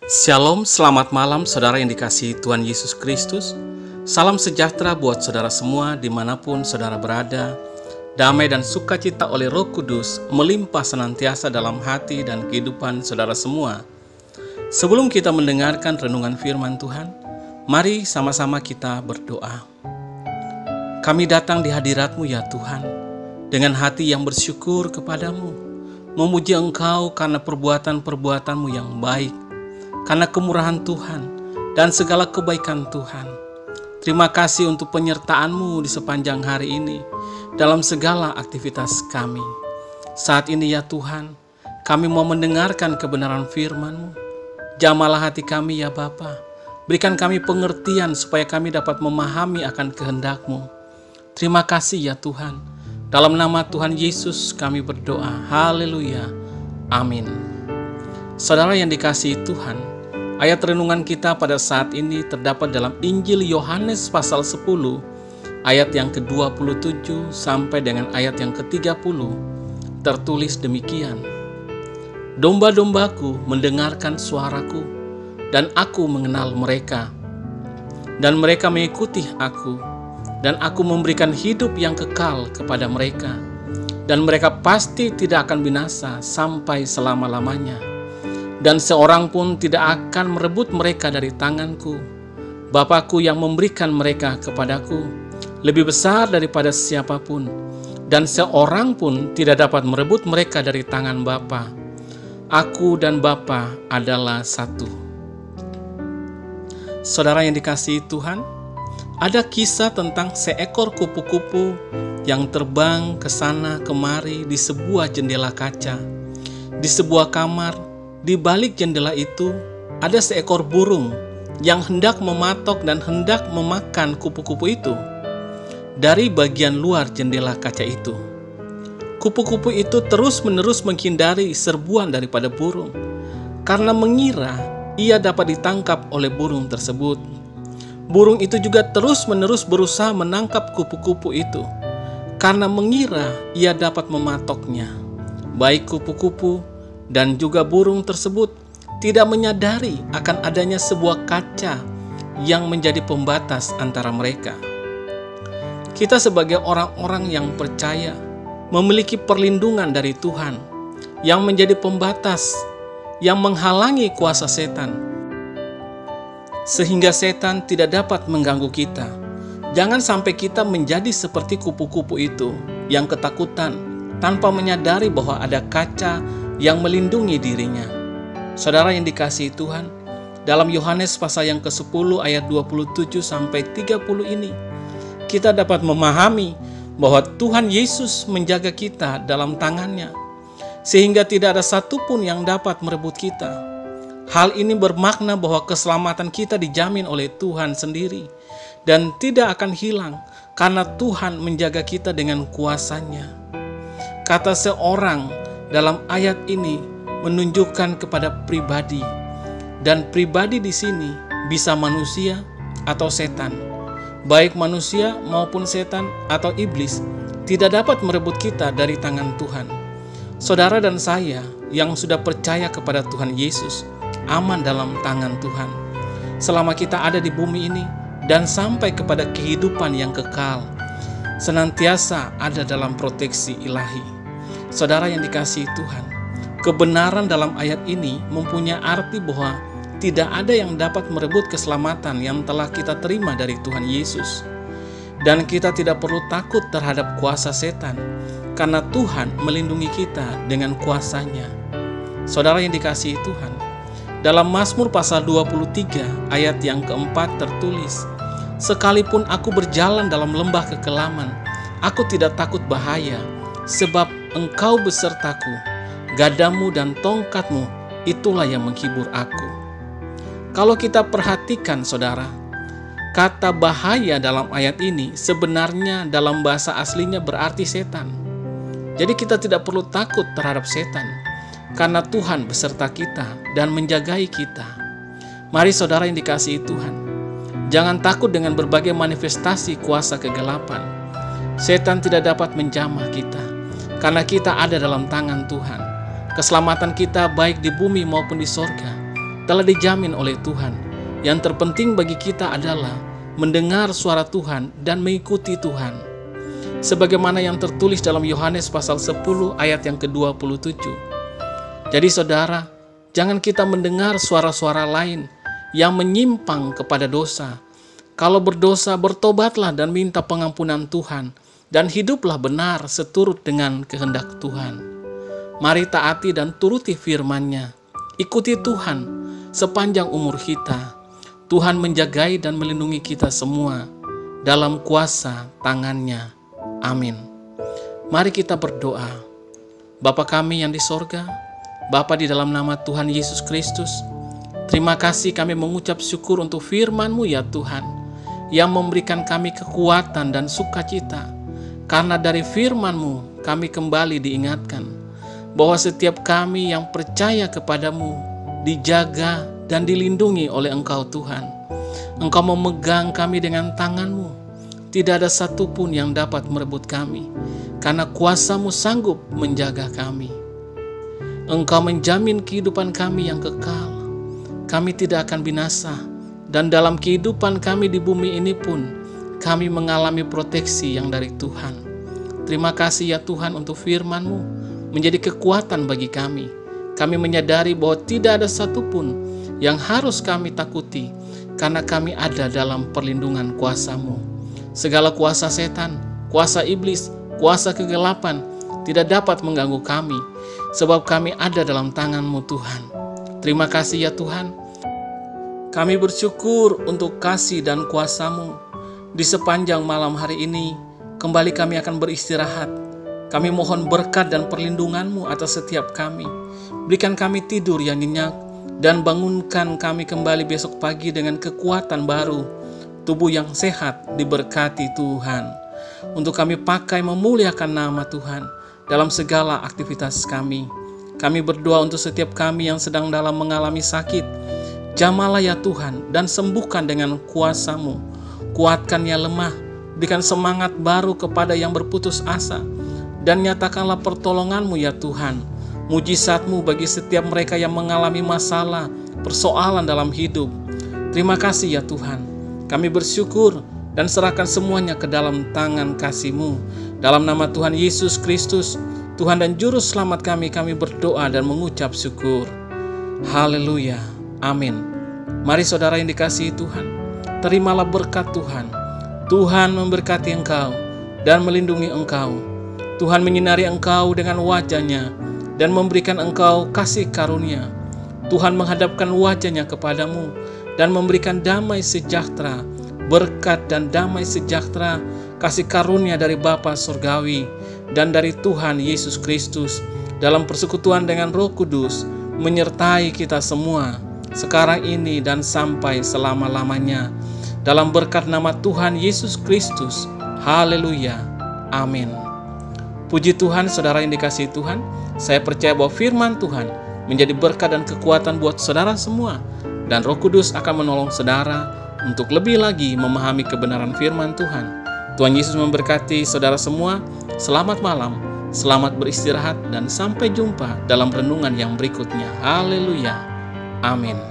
Shalom, selamat malam saudara yang dikasihi Tuhan Yesus Kristus. Salam sejahtera buat saudara semua dimanapun saudara berada. Damai dan sukacita oleh Roh Kudus melimpah senantiasa dalam hati dan kehidupan saudara semua. Sebelum kita mendengarkan renungan firman Tuhan, mari sama-sama kita berdoa. Kami datang di hadirat-Mu ya Tuhan, dengan hati yang bersyukur kepadamu, memuji Engkau karena perbuatan-perbuatan-Mu yang baik, karena kemurahan Tuhan dan segala kebaikan Tuhan. Terima kasih untuk penyertaan-Mu di sepanjang hari ini dalam segala aktivitas kami. Saat ini ya Tuhan, kami mau mendengarkan kebenaran firman-Mu. Jamalah hati kami ya Bapa. Berikan kami pengertian supaya kami dapat memahami akan kehendak-Mu. Terima kasih ya Tuhan. Dalam nama Tuhan Yesus kami berdoa. Haleluya. Amin. Saudara yang dikasihi Tuhan, ayat renungan kita pada saat ini terdapat dalam Injil Yohanes pasal 10, ayat yang ke-27 sampai dengan ayat yang ke-30. Tertulis demikian. Domba-dombaku mendengarkan suaraku, dan aku mengenal mereka, dan mereka mengikuti aku, dan aku memberikan hidup yang kekal kepada mereka, dan mereka pasti tidak akan binasa sampai selama-lamanya. Dan seorang pun tidak akan merebut mereka dari tanganku. Bapa-Ku yang memberikan mereka kepadaku lebih besar daripada siapapun, dan seorang pun tidak dapat merebut mereka dari tangan Bapa. Aku dan Bapa adalah satu. Saudara yang dikasihi Tuhan, ada kisah tentang seekor kupu-kupu yang terbang ke sana kemari di sebuah jendela kaca. Di sebuah kamar, di balik jendela itu, ada seekor burung yang hendak mematok dan hendak memakan kupu-kupu itu dari bagian luar jendela kaca itu. Kupu-kupu itu terus-menerus menghindari serbuan daripada burung karena mengira ia dapat ditangkap oleh burung tersebut. Burung itu juga terus-menerus berusaha menangkap kupu-kupu itu karena mengira ia dapat mematoknya. Baik kupu-kupu dan juga burung tersebut tidak menyadari akan adanya sebuah kaca yang menjadi pembatas antara mereka. Kita sebagai orang-orang yang percaya memiliki perlindungan dari Tuhan yang menjadi pembatas yang menghalangi kuasa setan, sehingga setan tidak dapat mengganggu kita. Jangan sampai kita menjadi seperti kupu-kupu itu yang ketakutan tanpa menyadari bahwa ada kaca yang melindungi dirinya. Saudara yang dikasihi Tuhan, dalam Yohanes pasal yang ke-10 ayat 27 sampai 30 ini, kita dapat memahami bahwa Tuhan Yesus menjaga kita dalam tangannya, sehingga tidak ada satupun yang dapat merebut kita. Hal ini bermakna bahwa keselamatan kita dijamin oleh Tuhan sendiri dan tidak akan hilang karena Tuhan menjaga kita dengan kuasa-Nya. Kata seorang dalam ayat ini menunjukkan kepada pribadi, dan pribadi di sini bisa manusia atau setan. Baik manusia maupun setan atau iblis tidak dapat merebut kita dari tangan Tuhan. Saudara dan saya yang sudah percaya kepada Tuhan Yesus aman dalam tangan Tuhan selama kita ada di bumi ini dan sampai kepada kehidupan yang kekal, senantiasa ada dalam proteksi ilahi. Saudara yang dikasihi Tuhan, kebenaran dalam ayat ini mempunyai arti bahwa tidak ada yang dapat merebut keselamatan yang telah kita terima dari Tuhan Yesus, dan kita tidak perlu takut terhadap kuasa setan karena Tuhan melindungi kita dengan kuasa-Nya. Saudara yang dikasihi Tuhan, dalam Mazmur pasal 23 ayat yang keempat tertulis, sekalipun aku berjalan dalam lembah kekelaman, aku tidak takut bahaya, sebab Engkau besertaku, gadamu dan tongkatmu, itulah yang menghibur aku. Kalau kita perhatikan saudara, kata bahaya dalam ayat ini sebenarnya dalam bahasa aslinya berarti setan. Jadi kita tidak perlu takut terhadap setan, karena Tuhan beserta kita dan menjagai kita. Mari saudara yang dikasihi Tuhan, jangan takut dengan berbagai manifestasi kuasa kegelapan. Setan tidak dapat menjamah kita, karena kita ada dalam tangan Tuhan. Keselamatan kita baik di bumi maupun di sorga telah dijamin oleh Tuhan. Yang terpenting bagi kita adalah mendengar suara Tuhan dan mengikuti Tuhan. Sebagaimana yang tertulis dalam Yohanes pasal 10 ayat yang ke-27. Jadi saudara, jangan kita mendengar suara-suara lain yang menyimpang kepada dosa. Kalau berdosa, bertobatlah dan minta pengampunan Tuhan, dan hiduplah benar seturut dengan kehendak Tuhan. Mari taati dan turuti firman-Nya. Ikuti Tuhan sepanjang umur kita. Tuhan menjagai dan melindungi kita semua dalam kuasa tangan-Nya. Amin. Mari kita berdoa. Bapa kami yang di sorga, Bapa, di dalam nama Tuhan Yesus Kristus, terima kasih kami mengucap syukur untuk firman-Mu ya Tuhan, yang memberikan kami kekuatan dan sukacita. Karena dari firman-Mu kami kembali diingatkan bahwa setiap kami yang percaya kepadamu dijaga dan dilindungi oleh Engkau Tuhan. Engkau memegang kami dengan tangan-Mu. Tidak ada satupun yang dapat merebut kami, karena kuasa-Mu sanggup menjaga kami. Engkau menjamin kehidupan kami yang kekal. Kami tidak akan binasa, dan dalam kehidupan kami di bumi ini pun kami mengalami proteksi yang dari Tuhan. Terima kasih ya Tuhan untuk firman-Mu menjadi kekuatan bagi kami. Kami menyadari bahwa tidak ada satupun yang harus kami takuti, karena kami ada dalam perlindungan kuasa-Mu. Segala kuasa setan, kuasa iblis, kuasa kegelapan tidak dapat mengganggu kami, sebab kami ada dalam tangan-Mu Tuhan. Terima kasih ya Tuhan. Kami bersyukur untuk kasih dan kuasa-Mu. Di sepanjang malam hari ini, kembali kami akan beristirahat. Kami mohon berkat dan perlindungan-Mu atas setiap kami. Berikan kami tidur yang nyenyak, dan bangunkan kami kembali besok pagi dengan kekuatan baru. Tubuh yang sehat diberkati Tuhan. Untuk kami pakai memuliakan nama Tuhan dalam segala aktivitas kami. Kami berdoa untuk setiap kami yang sedang dalam mengalami sakit. Jamahlah ya Tuhan, dan sembuhkan dengan kuasa-Mu. Kuatkan yang lemah, berikan semangat baru kepada yang berputus asa, dan nyatakanlah pertolongan-Mu ya Tuhan. Mujizat-Mu bagi setiap mereka yang mengalami masalah, persoalan dalam hidup. Terima kasih ya Tuhan. Kami bersyukur dan serahkan semuanya ke dalam tangan kasih-Mu. Dalam nama Tuhan Yesus Kristus, Tuhan dan Juru Selamat kami berdoa dan mengucap syukur. Haleluya. Amin. Mari saudara yang dikasihi Tuhan, terimalah berkat Tuhan. Tuhan memberkati engkau dan melindungi engkau. Tuhan menyinari engkau dengan wajah-Nya dan memberikan engkau kasih karunia. Tuhan menghadapkan wajah-Nya kepadamu dan memberikan damai sejahtera, berkat dan damai sejahtera, kasih karunia dari Bapa Surgawi dan dari Tuhan Yesus Kristus dalam persekutuan dengan Roh Kudus menyertai kita semua sekarang ini dan sampai selama-lamanya. Dalam berkat nama Tuhan Yesus Kristus. Haleluya. Amin. Puji Tuhan, saudara yang dikasihi Tuhan. Saya percaya bahwa firman Tuhan menjadi berkat dan kekuatan buat saudara semua. Dan Roh Kudus akan menolong saudara untuk lebih lagi memahami kebenaran firman Tuhan. Tuhan Yesus memberkati saudara semua. Selamat malam, selamat beristirahat, dan sampai jumpa dalam renungan yang berikutnya. Haleluya. Amin.